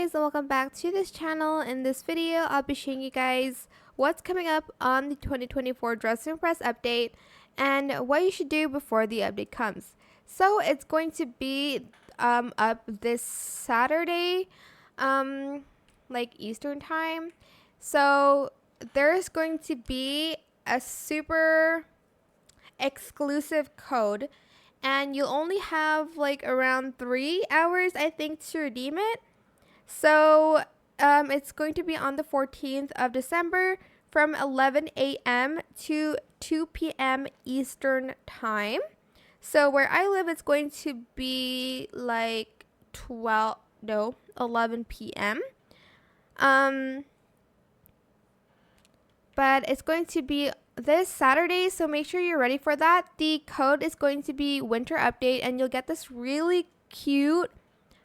guys, and welcome back to this channel. In this video, I'll be showing you guys what's coming up on the 2024 Dress and Press update and what you should do before the update comes. So it's going to be up this Saturday, like Eastern time. So there's going to be a super exclusive code, and you'll only have like around 3 hours, I think, to redeem it. So it's going to be on the 14th of December from 11 a.m. to 2 p.m. Eastern time. So where I live, it's going to be like 11 p.m. But it's going to be this Saturday, so make sure you're ready for that. The code is going to be winter update, and you'll get this really cute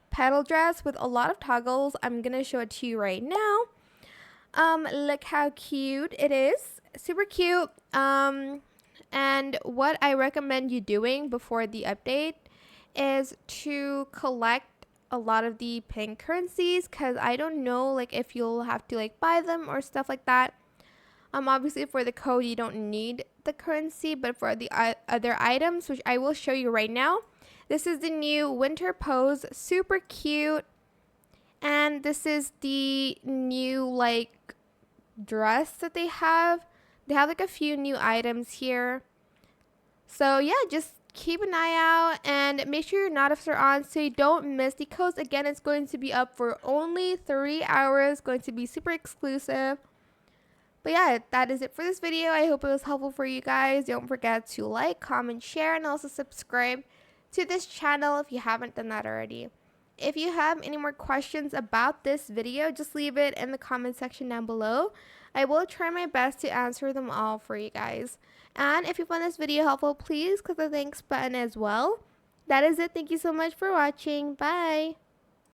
petal dress with a lot of toggles. I'm gonna show it to you right now. Look how cute it is. Super cute. And what I recommend you doing before the update is to collect a lot of the pink currencies, because I don't know like if you'll have to like buy them or stuff like that. Obviously for the code you don't need the currency, but for the other items, which I will show you right now, this is the new winter pose, super cute. And this is the new like dress that they have. They have like a few new items here. So yeah, just keep an eye out and make sure your notifs are on so you don't miss the codes. Again, it's going to be up for only 3 hours, going to be super exclusive. But yeah, that is it for this video. I hope it was helpful for you guys. Don't forget to like, comment, share, and also subscribe to this channel if you haven't done that already. If you have any more questions about this video, just leave it in the comment section down below. I will try my best to answer them all for you guys. And if you found this video helpful, please click the thanks button as well. That is it. Thank you so much for watching. Bye.